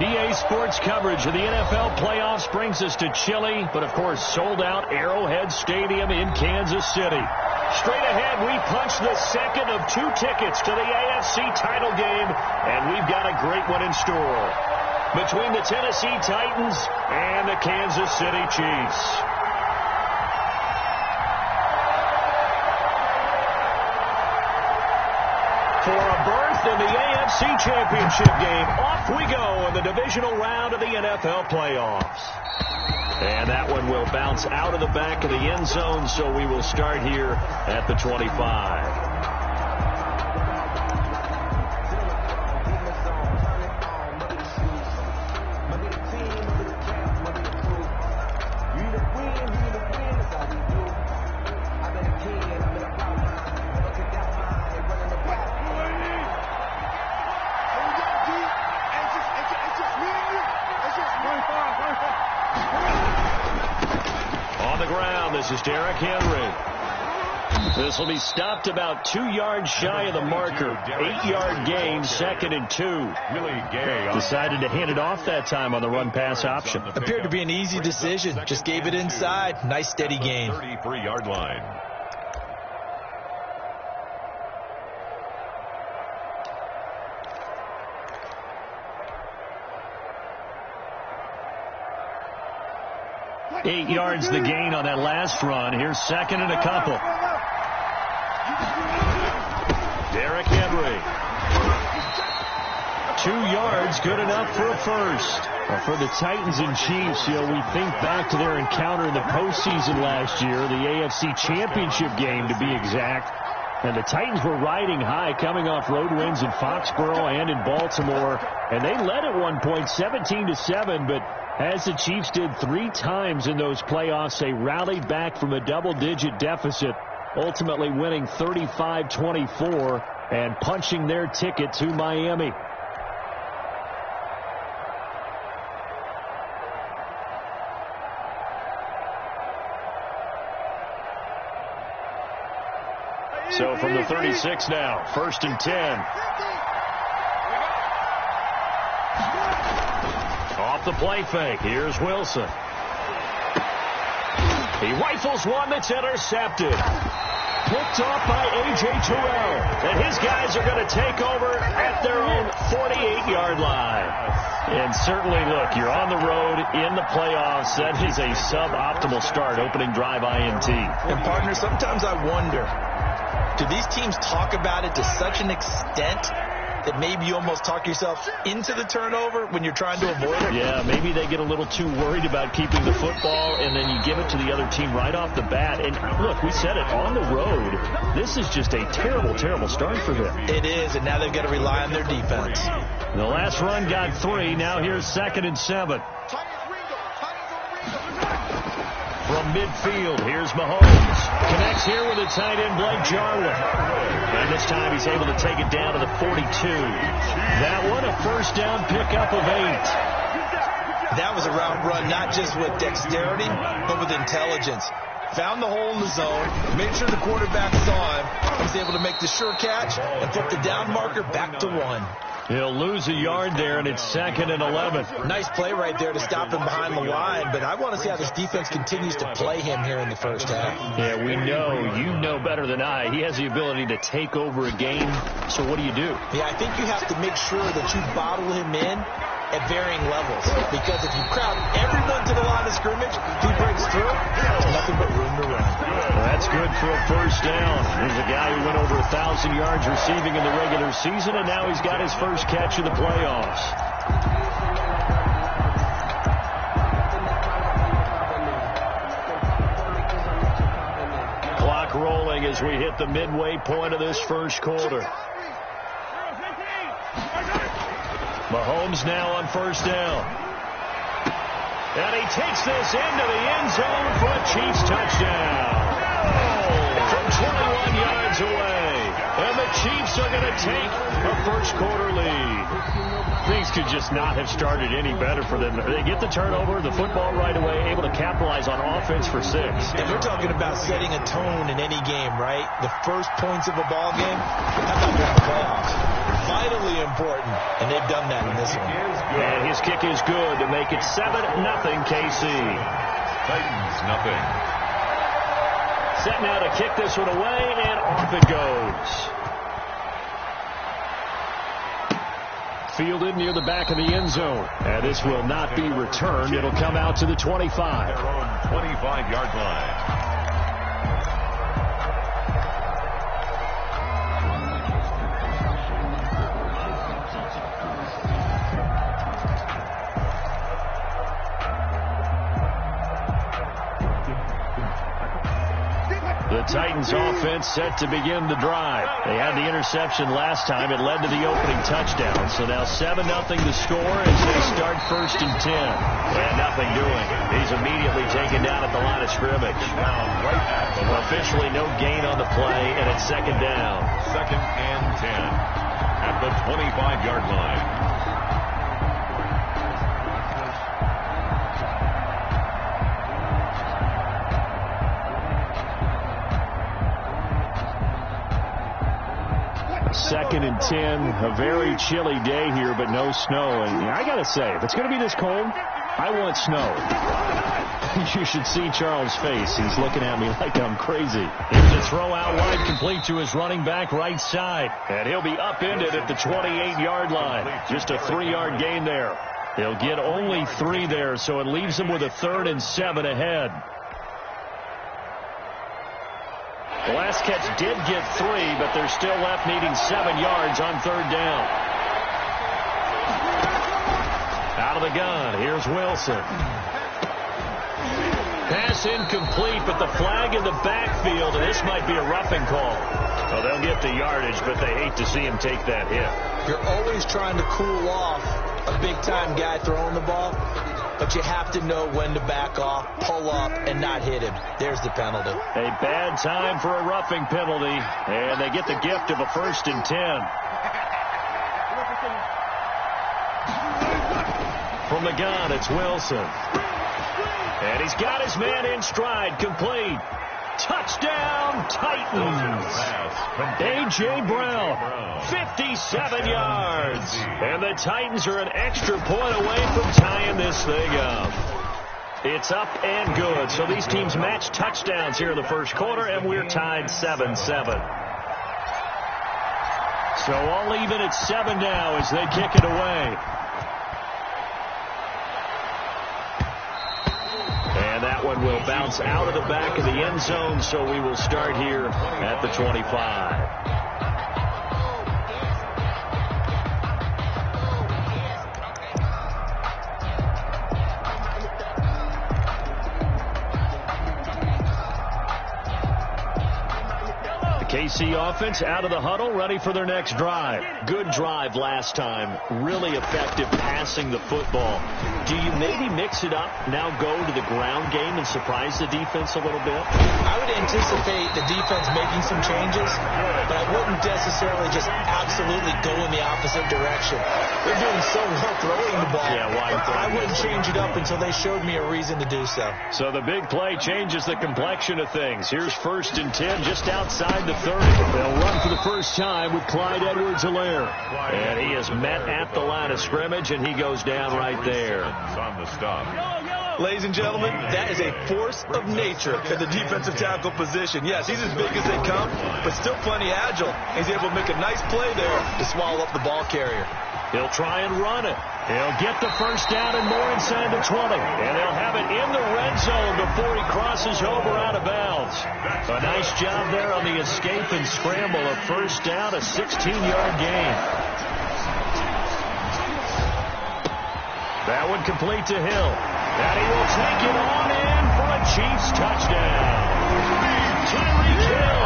EA Sports coverage of the NFL playoffs brings us to chilly, but of course sold-out Arrowhead Stadium in Kansas City. Straight ahead, we punch the second of 2 tickets to the AFC title game, and we've got a great one in store between the Tennessee Titans and the Kansas City Chiefs. For a berth in the AFC Championship game, off we go in the divisional round of the NFL playoffs. And that one will bounce out of the back of the end zone, so we will start here at the 25. This is Derrick Henry. This will be stopped about 2 yards shy of the marker. 8-yard gain, 2nd and 2. Decided to hand it off that time on the run-pass option. Appeared to be an easy decision. Just gave it inside. Nice steady gain. 33-yard line. Eight yards the gain on that last run. Here's 2nd and a couple. Derrick Henry. 2 yards, good enough for a first. Well, for the Titans and Chiefs, we think back to their encounter in the postseason last year, the AFC Championship game to be exact. And the Titans were riding high, coming off road wins in Foxborough and in Baltimore. And they led at one point 17-7, but as the Chiefs did 3 times in those playoffs, they rallied back from a double-digit deficit, ultimately winning 35-24 and punching their ticket to Miami. So from the 36 now, 1st and 10. Off the play fake. Here's Wilson. He rifles one that's intercepted. Picked off by A.J. Terrell. And his guys are going to take over at their own 48-yard line. And certainly, look, you're on the road in the playoffs. That is a suboptimal start, opening drive INT. And, partner, sometimes I wonder, do these teams talk about it to such an extent that maybe you almost talk yourself into the turnover when you're trying to avoid it? Yeah, maybe they get a little too worried about keeping the football, and then you give it to the other team right off the bat. And look, we said it, on the road, this is just a terrible, terrible start for them. It is, and now they've got to rely on their defense. The last run got 3. Now here's 2nd and 7. From midfield, here's Mahomes. Connects here with a tight end, Blake Jarwin. And this time he's able to take it down to the 42. That one, a first down pickup of 8. That was a route run, not just with dexterity, but with intelligence. Found the hole in the zone, made sure the quarterback saw him, and was able to make the sure catch and flip the down marker back to 1. He'll lose a yard there, and it's 2nd and 11. Nice play right there to stop him behind the line, but I want to see how this defense continues to play him here in the first half. Yeah, we know. You know better than I. He has the ability to take over a game, so what do you do? Yeah, I think you have to make sure that you bottle him in at varying levels, because if you crowd everyone to the line of scrimmage, he breaks through, there's nothing but room to run. Well, that's good for a first down. There's a guy who went over 1,000 yards receiving in the regular season, and now he's got his first catch of the playoffs. Clock rolling as we hit the midway point of this first quarter. Mahomes now on first down. And he takes this into the end zone for a Chiefs touchdown. From 21 yards away. And the Chiefs are going to take a first quarter lead. Things could just not have started any better for them. They get the turnover, the football right away, able to capitalize on offense for 6. And we're talking about setting a tone in any game, right? The first points of a ball game, how about in the playoffs? vitally important, and they've done that in this one. And his kick is good to make it 7-0 KC. Titans, nothing. Set now to kick this one away, and off it goes. Fielded near the back of the end zone. And this will not be returned. It'll come out to the 25. Their own 25-yard line. The Titans offense set to begin the drive. They had the interception last time. It led to the opening touchdown. So now 7-0 the score as they start 1st and 10. And nothing doing. He's immediately taken down at the line of scrimmage. Officially no gain on the play, and it's 2nd down. 2nd and 10 at the 25-yard line. Second and 10, a very chilly day here, but no snow. And I got to say, if it's going to be this cold, I want snow. You should see Charles' face. He's looking at me like I'm crazy. Here's a throw out wide, complete to his running back right side. And he'll be upended at the 28-yard line. Just a 3-yard gain there. He'll get only 3 there, so it leaves him with a 3rd and 7 ahead. The last catch did get 3, but they're still left needing 7 yards on 3rd down. Out of the gun, here's Wilson. Pass incomplete, but the flag in the backfield, and this might be a roughing call. Well, they'll get the yardage, but they hate to see him take that hit. You're always trying to cool off a big-time guy throwing the ball, but you have to know when to back off, pull up, and not hit him. There's the penalty. A bad time for a roughing penalty, and they get the gift of a 1st and 10. From the gun, it's Wilson. And he's got his man in stride, complete. Touchdown, Titans. A.J. Brown, 57 yards. And the Titans are an extra point away from tying this thing up. It's up and good. So these teams match touchdowns here in the 1st quarter, and we're tied 7-7. So all even at 7 now as they kick it away. And that one will bounce out of the back of the end zone, so we will start here at the 25. KC offense out of the huddle, ready for their next drive. Good drive last time. Really effective passing the football. Do you maybe mix it up, now go to the ground game and surprise the defense a little bit? I would anticipate the defense making some changes, but I wouldn't necessarily just absolutely go in the opposite direction. They're doing so well throwing the ball. Yeah, why? I wouldn't change it up until they showed me a reason to do so. So the big play changes the complexion of things. Here's 1st and 10 just outside the 30. They'll run for the first time with Clyde Edwards-Helaire. And he is met at the line of scrimmage, and he goes down right there. On the stop. Ladies and gentlemen, that is a force of nature at the defensive tackle position. Yes, he's as big as they come, but still plenty agile. He's able to make a nice play there to swallow up the ball carrier. He'll try and run it. He'll get the first down and more inside the 20. And they'll have it in the red zone before he crosses over out of bounds. A nice job there on the escape and scramble. A first down, a 16-yard gain. That one complete to Hill. And he will take it on in for a Chiefs touchdown. Tyreek Hill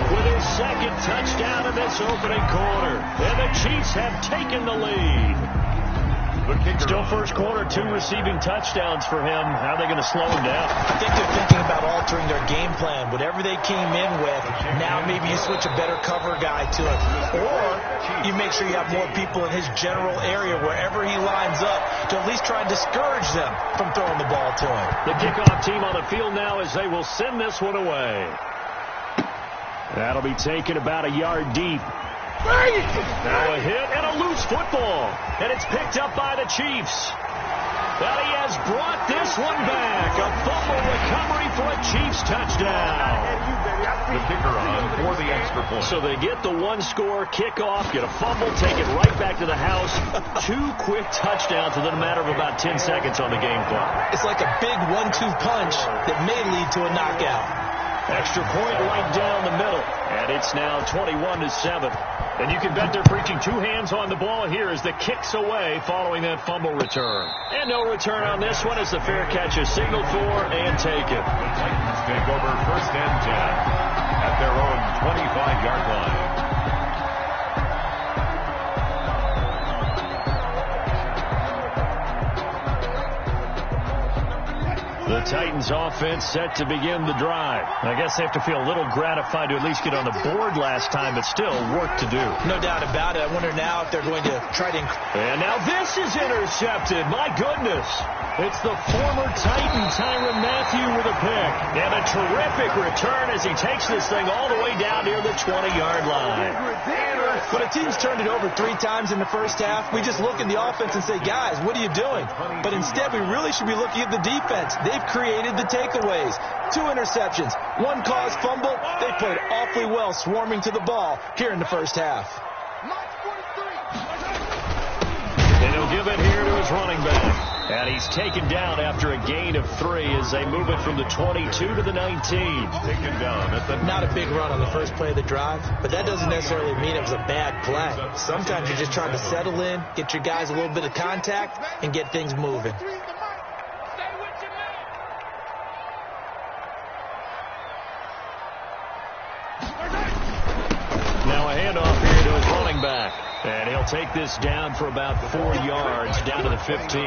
with his 2nd touchdown in this opening quarter. And the Chiefs have taken the lead. Still 1st quarter, 2 receiving touchdowns for him. How are they going to slow him down? I think they're thinking about altering their game plan. Whatever they came in with, now maybe you switch a better cover guy to it. Or you make sure you have more people in his general area wherever he lines up to at least try and discourage them from throwing the ball to him. The kickoff team on the field now as they will send this one away. That'll be taken about a yard deep. Now a hit and a loose football. And it's picked up by the Chiefs. Well, he has brought this one back. A fumble recovery for a Chiefs touchdown. The kicker on for the extra point. So they get the one-score kickoff, get a fumble, take it right back to the house. 2 quick touchdowns within a matter of about 10 seconds on the game clock. It's like a big 1-2 punch that may lead to a knockout. Extra point right down the middle. And it's now 21-7. And you can bet they're preaching 2 hands on the ball here as the kick's away following that fumble return. And no return on this one as the fair catch is signaled for and taken. The Titans take over 1st and 10 at their own 25-yard line. The Titans offense set to begin the drive. I guess they have to feel a little gratified to at least get on the board last time, but still work to do. No doubt about it. I wonder now if they're going to try to... And now this is intercepted. My goodness. It's the former Titan, Tyrann Mathieu, with a pick. And a terrific return as he takes this thing all the way down near the 20-yard line. When a team's turned it over 3 times in the first half, we just look at the offense and say, guys, what are you doing? But instead, we really should be looking at the defense. They've created the takeaways. 2 interceptions, 1 caused fumble. They played awfully well swarming to the ball here in the first half. And he'll give it here to his running back. And he's taken down after a gain of 3 as they move it from the 22 to the 19. Taken down at the... Not a big run on the first play of the drive, but that doesn't necessarily mean it was a bad play. Sometimes you're just trying to settle in, get your guys a little bit of contact, and get things moving. Now a handoff here to his running back. And he'll take this down for about 4 yards, down to the 15.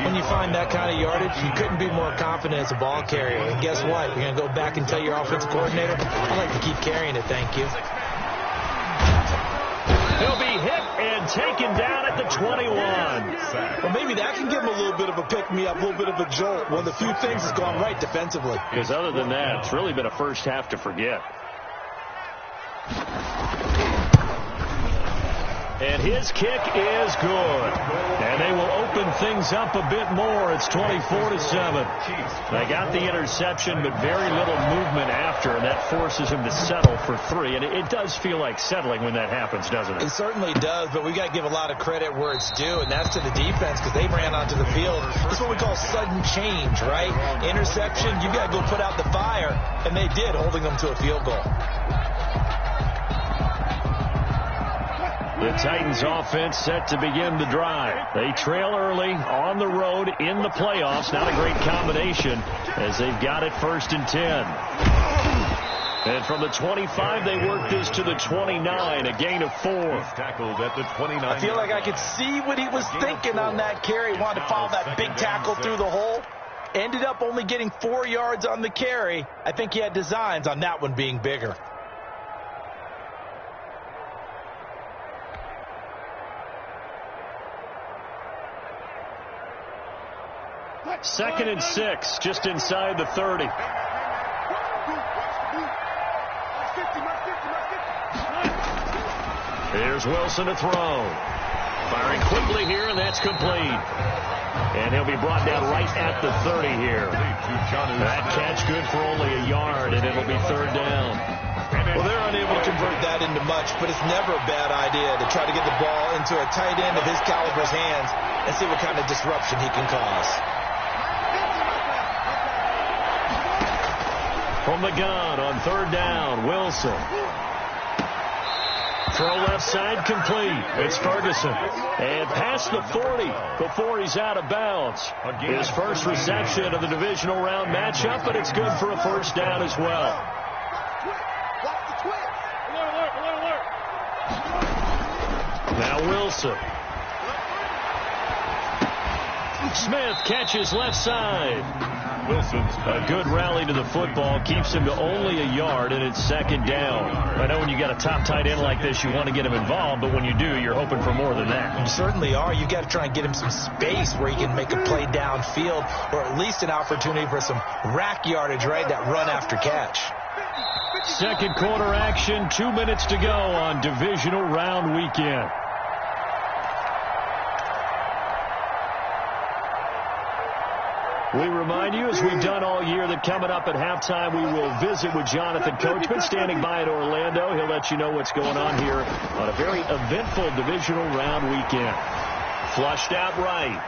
When you find that kind of yardage, you couldn't be more confident as a ball carrier. And guess what? You're going to go back and tell your offensive coordinator, I'd like to keep carrying it, thank you. He'll be hit and taken down at the 21. Well, maybe that can give him a little bit of a pick-me-up, a little bit of a jolt. One of the few things that's gone right defensively. Because other than that, it's really been a first half to forget. And his kick is good. And they will open things up a bit more. It's 24-7. They got the interception, but very little movement after, and that forces him to settle for 3. And it does feel like settling when that happens, doesn't it? It certainly does, but we got to give a lot of credit where it's due, and that's to the defense because they ran onto the field. It's what we call sudden change, right? Interception, you got to go put out the fire, and they did, holding them to a field goal. The Titans offense set to begin the drive. They trail early on the road in the playoffs. Not a great combination as they've got it 1st and 10. And from the 25, they work this to the 29, a gain of 4. Tackled at the 29. I feel like I could see what he was thinking on that carry. Wanted to follow that big tackle through the hole. Ended up only getting 4 yards on the carry. I think he had designs on that one being bigger. 2nd and 6, just inside the 30. Here's Wilson to throw. Firing quickly here, and that's complete. And he'll be brought down right at the 30 here. That catch good for only a yard, and it'll be 3rd down. Well, they're unable to convert that into much, but it's never a bad idea to try to get the ball into a tight end of his caliber's hands and see what kind of disruption he can cause. From the gun on 3rd down, Wilson. Throw left side complete. It's Ferguson. And past the 40 before he's out of bounds. His first reception of the divisional round matchup, but it's good for a 1st down as well. Now Wilson. Smith catches left side. Wilson's a good rally to the football, keeps him to only a yard, and it's 2nd down. I know when you got a top tight end like this, you want to get him involved, but when you do, you're hoping for more than that. You certainly are. You've got to try and get him some space where he can make a play downfield, or at least an opportunity for some rack yardage, right? That run after catch. Second quarter action, 2 minutes to go on divisional round weekend. We remind you, as we've done all year, that coming up at halftime, we will visit with Jonathan Coachman standing by in Orlando. He'll let you know what's going on here on a very eventful divisional round weekend. Flushed out right.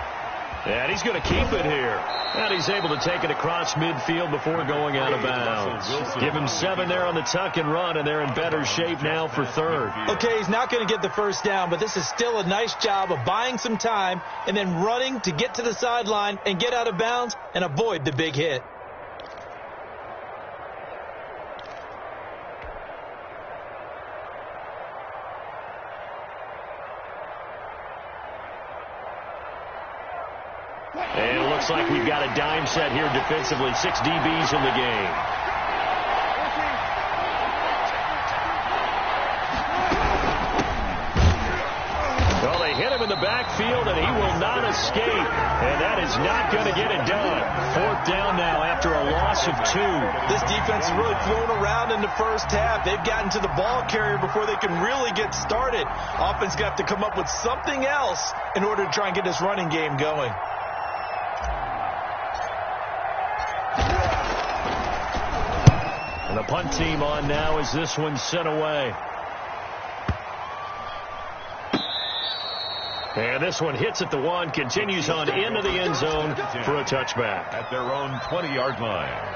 And he's going to keep it here. And he's able to take it across midfield before going out of bounds. Give him 7 there on the tuck and run, and they're in better shape now for third. Okay, he's not going to get the first down, but this is still a nice job of buying some time and then running to get to the sideline and get out of bounds and avoid the big hit. And it looks like we've got a dime set here defensively. 6 DBs in the game. Well, they hit him in the backfield, and he will not escape. And that is not going to get it done. Fourth down now after a loss of 2. This defense is really thrown around in the first half. They've gotten to the ball carrier before they can really get started. Offense got to come up with something else in order to try and get this running game going. And the punt team on now as this one's sent away. And this one hits at the 1, continues on into the end zone for a touchback. At their own 20-yard line.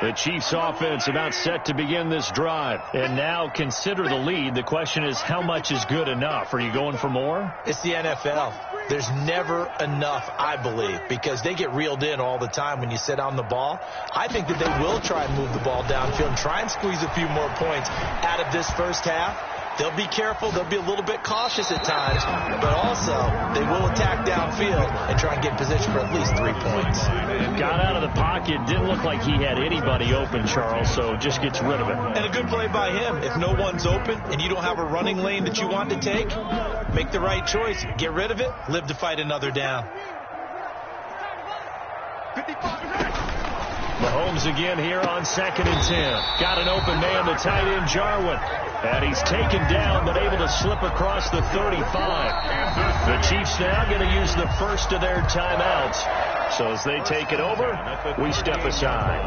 The Chiefs offense about set to begin this drive. And now consider the lead. The question is, how much is good enough? Are you going for more? It's the NFL. There's never enough, I believe, because they get reeled in all the time when you sit on the ball. I think that they will try and move the ball downfield and try and squeeze a few more points out of this first half. They'll be careful. They'll be a little bit cautious at times, but also they will attack downfield and try and get in position for at least 3 points. Got out of the pocket. Didn't look like he had anybody open, Charles, so just gets rid of it. And a good play by him. If no one's open and you don't have a running lane that you want to take, make the right choice. Get rid of it. Live to fight another down. Mahomes again here on 2nd and 10. Got an open man, the tight end Jarwin. And he's taken down, but able to slip across the 35. The Chiefs now going to use the first of their timeouts. So as they take it over, we step aside.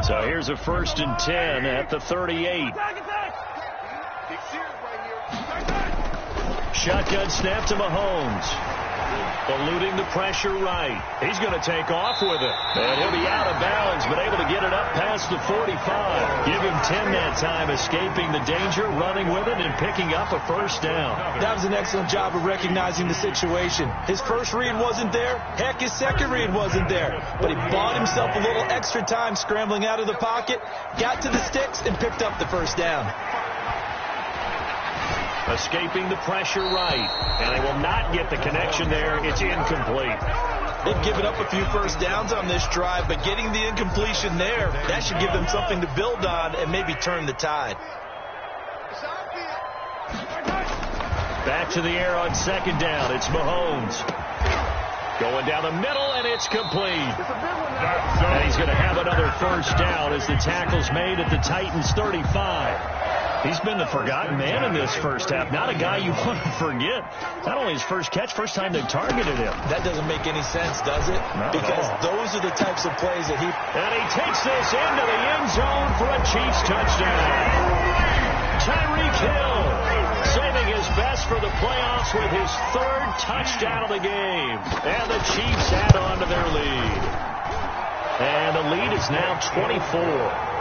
So here's a 1st and 10 at the 38. Shotgun snap to Mahomes. Eluding the pressure right. He's going to take off with it. And he'll be out of bounds, but able to get it up past the 45. Give him 10 that time, escaping the danger, running with it, and picking up a first down. That was an excellent job of recognizing the situation. His first read wasn't there. Heck, his second read wasn't there. But he bought himself a little extra time scrambling out of the pocket, got to the sticks, and picked up the first down. Escaping the pressure right. And they will not get the connection there. It's incomplete. They've given up a few first downs on this drive, but getting the incompletion there, that should give them something to build on and maybe turn the tide. Back to the air on 2nd down. It's Mahomes. Going down the middle, and it's complete. And he's going to have another first down as the tackle's made at the Titans' 35. He's been the forgotten man in this first half. Not a guy you want to forget. Not only his first catch, first time they targeted him. That doesn't make any sense, does it? Because those are the types of plays that he... And he takes this into the end zone for a Chiefs touchdown. Tyreek Hill saving his best for the playoffs with his 3rd touchdown of the game. And the Chiefs add on to their lead. And the lead is now 24.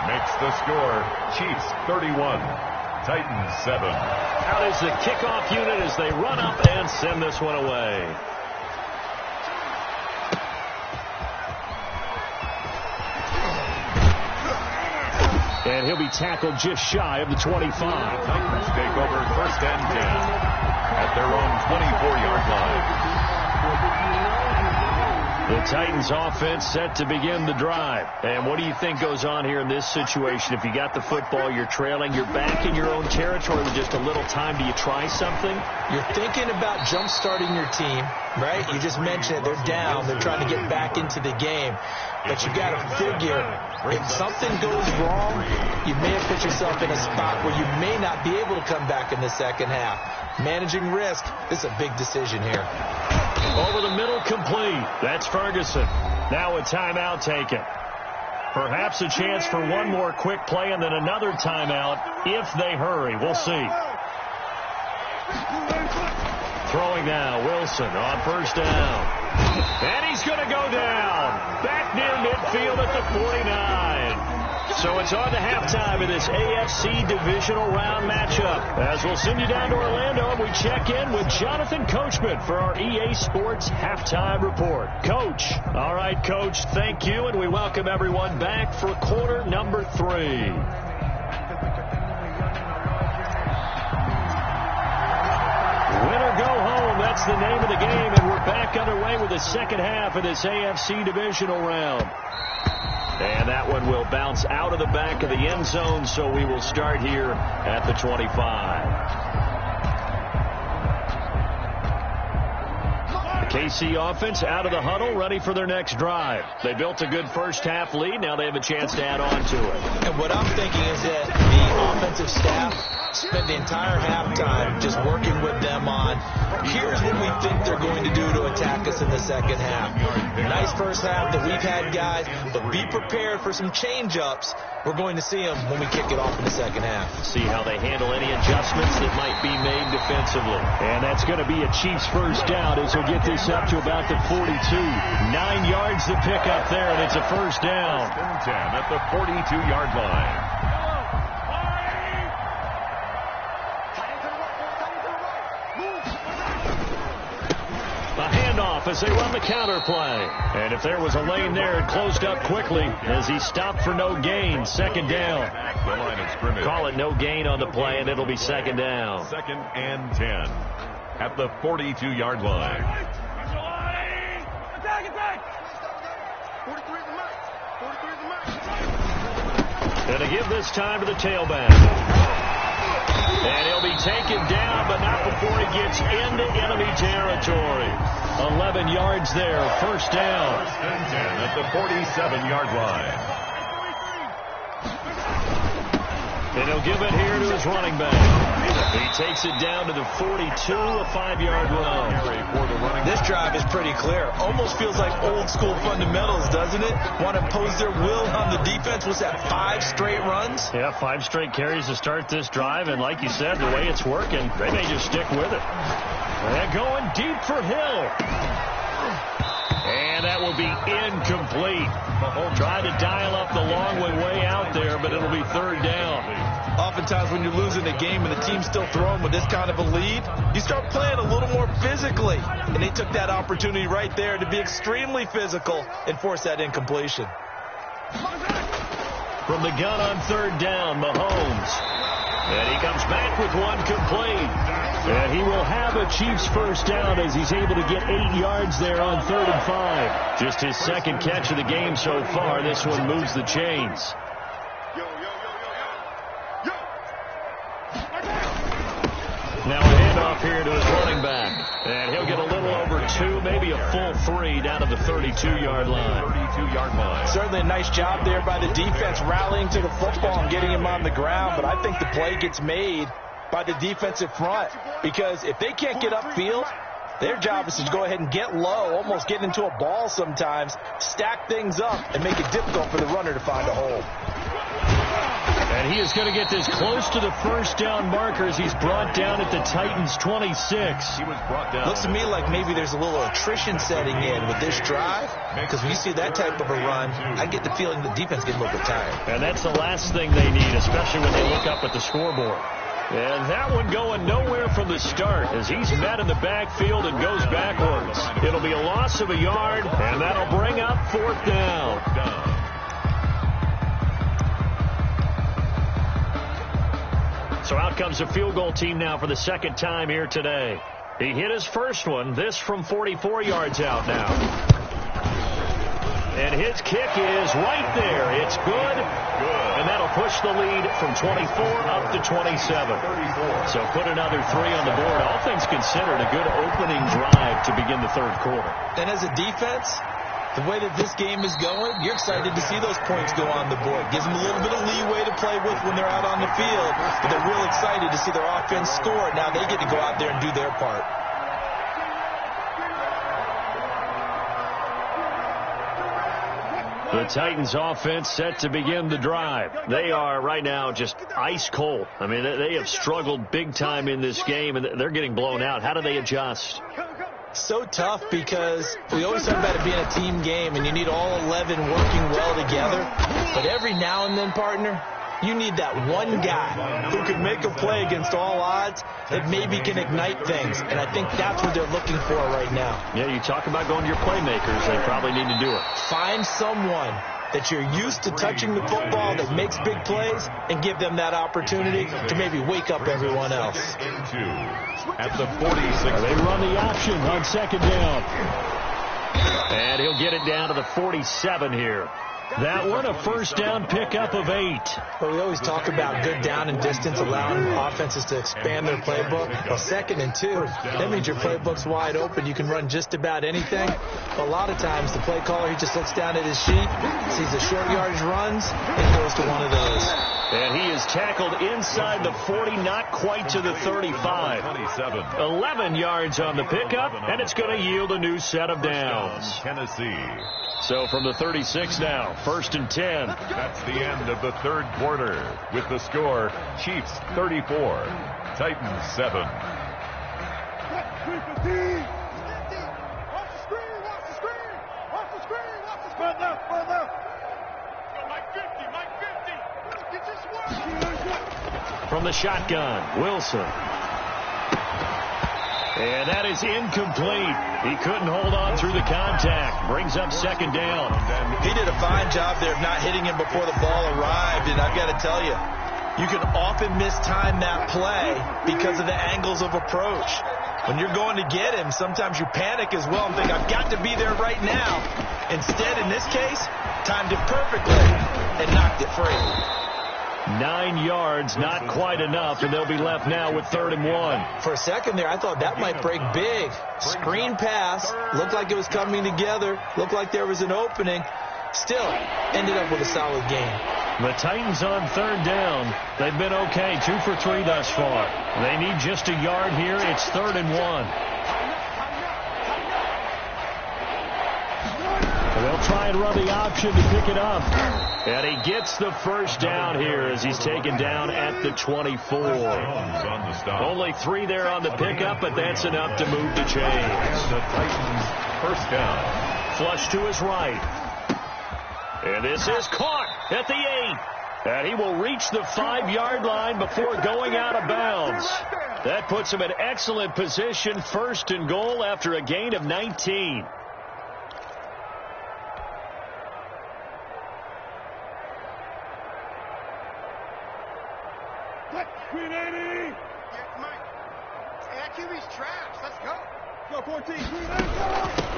Makes the score Chiefs 31, Titans 7. Out is the kickoff unit as they run up and send this one away. And he'll be tackled just shy of the 25. Titans take over 1st and 10 at their own 24-yard line. The Titans offense set to begin the drive. And what do you think goes on here in this situation? If you got the football, you're trailing, you're back in your own territory with just a little time. Do you try something? You're thinking about jump-starting your team, right? You just mentioned it. They're down. They're trying to get back into the game. But you got to figure, if something goes wrong, you may have put yourself in a spot where you may not be able to come back in the second half. Managing risk, this is a big decision here. Over the middle, complete. That's Ferguson. Now a timeout taken. Perhaps a chance for one more quick play and then another timeout if they hurry. We'll see. Throwing now, Wilson on first down. And he's going to go down. Back near midfield at the 49. So it's on to halftime in this AFC divisional round matchup. As we'll send you down to Orlando and we check in with Jonathan Coachman for our EA Sports Halftime Report. Coach. All right, Coach, thank you, and we welcome everyone back for quarter number 3. Win or go home, that's the name of the game, and we're back underway with the second half of this AFC divisional round. And that one will bounce out of the back of the end zone, so we will start here at the 25. The KC offense out of the huddle, ready for their next drive. They built a good first-half lead. Now they have a chance to add on to it. And what I'm thinking is that the offensive staff spent the entire halftime just working with them on, here's what we think they're going to do to attack us in the second half. Nice first half that we've had, guys, but be prepared for some change-ups. We're going to see them when we kick it off in the second half. See how they handle any adjustments that might be made defensively. And that's going to be a Chiefs first down as he'll get this up to about the 42. 9 yards to pick up there, and it's a first down. 10 at the 42-yard line. As they run the counter play. And if there was a lane there, it closed up quickly as he stopped for no gain. Second down. The line of scrimmage. Call it no gain on the play, and it'll be second down. 2nd and 10 at the 42-yard line. And to give this time to the tailback. And he'll be taken down, but not before he gets into enemy territory. 11 yards there, first down. 1st and 10 at the 47-yard line. And he'll give it here to his running back. He takes it down to the 42, a 5-yard run. This drive is pretty clear. Almost feels like old school fundamentals, doesn't it? Want to impose their will on the defense. Was that 5 straight runs? Yeah, 5 straight carries to start this drive. And like you said, the way it's working, they may just stick with it. They're going deep for Hill. And that will be incomplete. Trying to dial up the long way out there, but it'll be third down. Oftentimes when you're losing a game and the team's still throwing with this kind of a lead, you start playing a little more physically. And they took that opportunity right there to be extremely physical and force that incompletion. From the gun on third down, Mahomes. And he comes back with one complete. And he will have a Chiefs first down as he's able to get 8 yards there on 3rd and 5. Just his second catch of the game so far. This one moves the chains. Now a handoff here to his running back. And he'll get a little over 2, maybe a full 3 down to the 32-yard line. 32-yard line. Certainly a nice job there by the defense rallying to the football and getting him on the ground. But I think the play gets made by the defensive front, because if they can't get upfield, their job is to go ahead and get low, almost get into a ball sometimes, stack things up, and make it difficult for the runner to find a hole. And he is going to get this close to the first down marker as he's brought down at the Titans' 26. He was brought down. Looks to me like maybe there's a little attrition setting in with this drive, because when you see that type of a run, I get the feeling the defense gets a little bit tired. And that's the last thing they need, especially when they look up at the scoreboard. And that one going nowhere from the start as he's met in the backfield and goes backwards. It'll be a loss of a yard, and that'll bring up 4th down. So out comes the field goal team now for the second time here today. He hit his first one, this from 44 yards out now. And his kick is right there. It's good. And that'll push the lead from 24 up to 27. So put another 3 on the board. All things considered, a good opening drive to begin the third quarter. And as a defense, the way that this game is going, you're excited to see those points go on the board. Gives them a little bit of leeway to play with when they're out on the field. But they're real excited to see their offense score. Now they get to go out there and do their part. The Titans offense set to begin the drive. They are right now just ice cold. I mean, they have struggled big time in this game, and they're getting blown out. How do they adjust? So tough because we always talk about it being a team game, and you need all 11 working well together. But every now and then, partner, you need that one guy who can make a play against all odds that maybe can ignite things. And I think that's what they're looking for right now. Yeah, you talk about going to your playmakers. They probably need to do it. Find someone that you're used to touching the football that makes big plays and give them that opportunity to maybe wake up everyone else. At the 46. They run the option on second down. And he'll get it down to the 47 here. That one, a first down pickup of 8. Well, we always talk about good down and distance, allowing offenses to expand their playbook. Well, 2nd and 2, that means your playbook's wide open. You can run just about anything. But a lot of times, the play caller, he just looks down at his sheet, sees the short yardage runs, and goes to one of those. And he is tackled inside the 40, not quite to the 35. 27. 11 yards on the pickup, and it's going to yield a new set of downs. Tennessee. So from the 36 now, 1st and 10. That's the end of the third quarter. With the score, Chiefs 34, Titans 7. From the shotgun, Wilson. And that is incomplete. He couldn't hold on through the contact. Brings up second down. He did a fine job there of not hitting him before the ball arrived. And I've got to tell you, you can often mistime that play because of the angles of approach. When you're going to get him, sometimes you panic as well and think, I've got to be there right now. Instead, in this case, timed it perfectly and knocked it free. 9 yards, not quite enough, and they'll be left now with 3rd and 1. For a second there, I thought that might break big. Screen pass, looked like it was coming together, looked like there was an opening. Still, ended up with a solid game. The Titans on 3rd down. They've been okay, 2 for 3 thus far. They need just a yard here. It's 3rd and 1. They'll try and run the option to pick it up. And he gets the first down here as he's taken down at the 24. Only 3 there on the pickup, but that's enough to move the chains. The Titans first down. Flush to his right. And this is caught at the 8. And he will reach the 5-yard line before going out of bounds. That puts him in excellent position, 1st and goal after a gain of 19.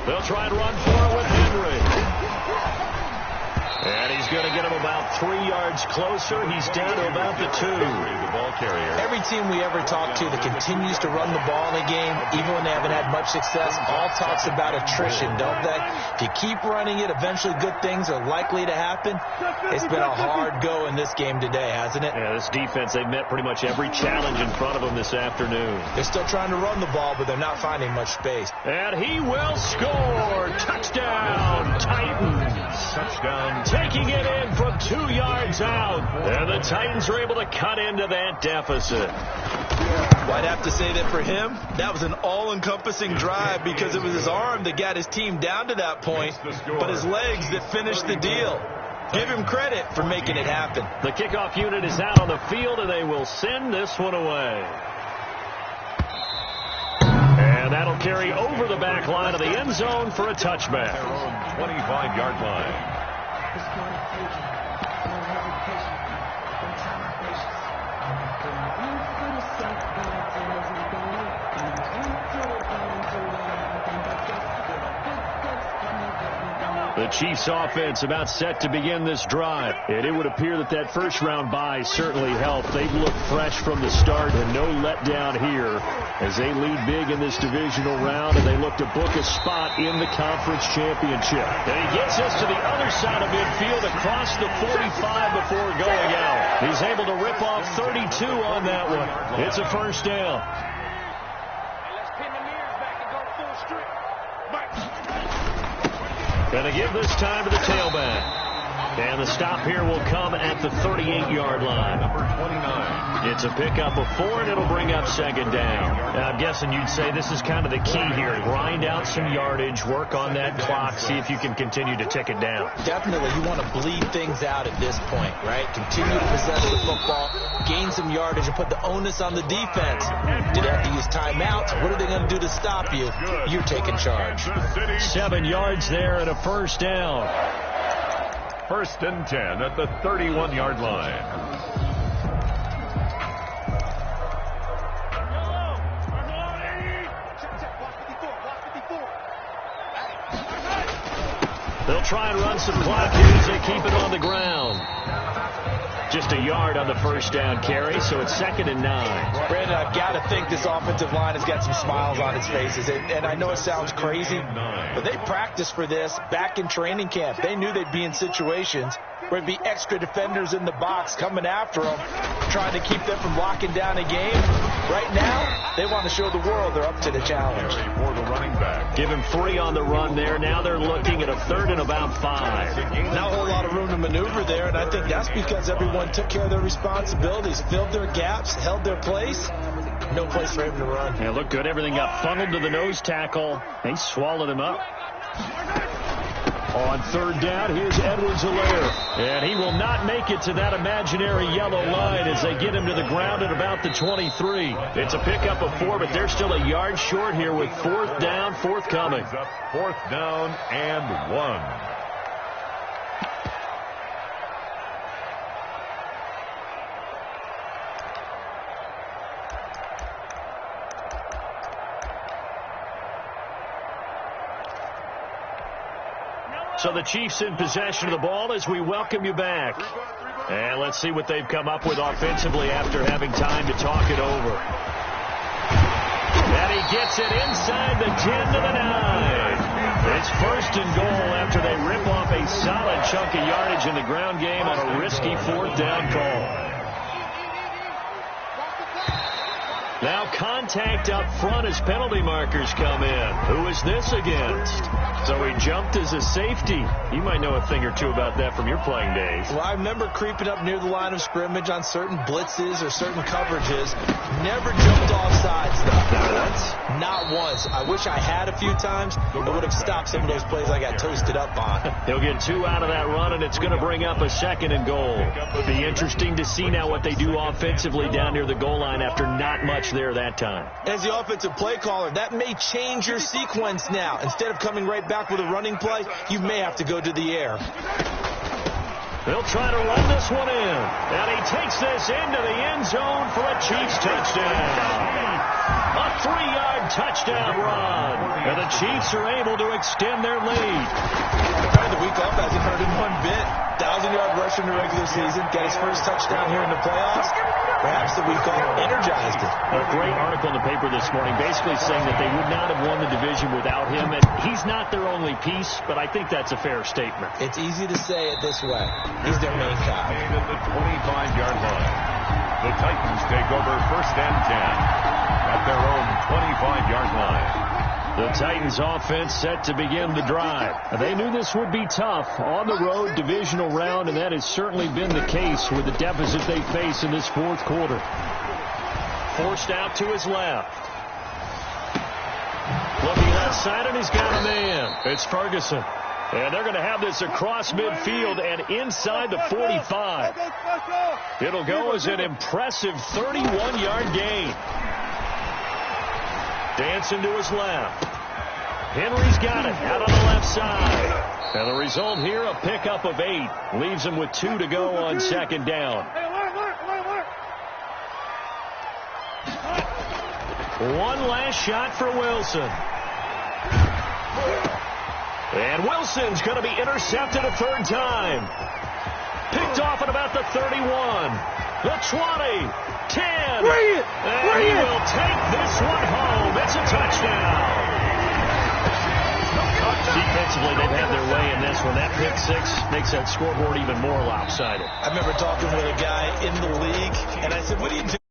They'll try and run for it with Henry. And he's going to get him about 3 yards closer. He's down to about the 2. The ball carrier. Every team we ever talk to that continues to run the ball in a game, even when they haven't had much success, all talks about attrition, don't they? If you keep running it, eventually good things are likely to happen. It's been a hard go in this game today, hasn't it? Yeah, this defense, they've met pretty much every challenge in front of them this afternoon. They're still trying to run the ball, but they're not finding much space. And he will score. Touchdown, Titans. Touchdown. Taking it in from 2 yards out. And the Titans are able to cut into that deficit. I'd have to say that for him, that was an all-encompassing drive because it was his arm that got his team down to that point, but his legs that finished the deal. Give him credit for making it happen. The kickoff unit is out on the field, and they will send this one away. And that'll carry over the back line of the end zone for a touchback. 25-yard line. The Chiefs offense about set to begin this drive. And it would appear that that first-round bye certainly helped. They've looked fresh from the start and no letdown here as they lead big in this divisional round, and they look to book a spot in the conference championship. And he gets us to the other side of midfield across the 45 before going out. He's able to rip off 32 on that one. It's a first down. Going to give this time to the tailback. And the stop here will come at the 38-yard line. Number 29. It's a pickup of 4, and it'll bring up second down. Now, I'm guessing you'd say this is kind of the key here. Grind out some yardage, work on that clock, see if you can continue to tick it down. Definitely, you want to bleed things out at this point, right? Continue to possess the football, gain some yardage, and put the onus on the defense. Do they have to use timeouts? What are they going to do to stop you? You're taking charge. 7 yards there and a first down. First and 10 at the 31-yard line. They'll try and run some clock here as they keep it on the ground. Just a yard on the first down carry, so it's 2nd and 9. Brandon, I've got to think this offensive line has got some smiles on its faces. And I know it sounds crazy, but they practiced for this back in training camp. They knew they'd be in situations where there'd be extra defenders in the box coming after them, trying to keep them from locking down a game. Right now, they want to show the world they're up to the challenge. For the running back. Give him 3 on the run there. Now they're looking at a 3rd and about 5. Not a whole lot of room to maneuver there, and I think that's because everyone took care of their responsibilities, filled their gaps, held their place. No place for him to run. Yeah, looked good. Everything got funneled to the nose tackle. They swallowed him up. On 3rd down, here's Edwards-Helaire. And he will not make it to that imaginary yellow line as they get him to the ground at about the 23. It's a pickup of 4, but they're still a yard short here with 4th down, forthcoming. 4th down and 1. So the Chiefs in possession of the ball as we welcome you back. And let's see what they've come up with offensively after having time to talk it over. And he gets it inside the 10 to the 9. It's 1st and goal after they rip off a solid chunk of yardage in the ground game on a risky 4th down call. Now contact up front as penalty markers come in. Who is this against? So he jumped as a safety. You might know a thing or two about that from your playing days. Well, I remember creeping up near the line of scrimmage on certain blitzes or certain coverages. Never jumped off sides, though. Not once. I wish I had a few times. It would have stopped some of those plays I got toasted up on. He'll get 2 out of that run, and it's going to bring up a 2nd and goal. It'll be interesting to see now what they do offensively down near the goal line after not much there that time. As the offensive play caller, that may change your sequence now. Instead of coming right back with a running play, you may have to go to the air. They'll try to run this one in. And he takes this into the end zone for a Chiefs touchdown. A 3-yard touchdown run. And the Chiefs are able to extend their lead. The week off hasn't hurt him one bit. 1,000-yard rush in the regular season. Got his first touchdown here in the playoffs. Perhaps the week off energized it. A great article in the paper this morning basically saying that they would not have won the division without him. And he's not their only piece, but I think that's a fair statement. It's easy to say it this way. He's their main guy. At the 25-yard line. The Titans take over 1st and 10 at their own 25-yard line. The Titans offense set to begin the drive. They knew this would be tough on the road divisional round, and that has certainly been the case with the deficit they face in this 4th quarter. Forced out to his left. Looking outside, and he's got a man. It's Ferguson. And they're going to have this across midfield and inside the 45. It'll go as an impressive 31-yard gain. Dancing to his left. Henry's got it out on the left side. And the result here, a pickup of 8. Leaves him with 2 to go on 2nd down. One last shot for Wilson. And Wilson's going to be intercepted a third time. Picked off at about the 31, the 20, 10. Bring it! And he will take this one home. It's a touchdown. Defensively, they've had their way in this one. That pick six makes that scoreboard even more lopsided. I remember talking with a guy in the league, and I said, what do you do?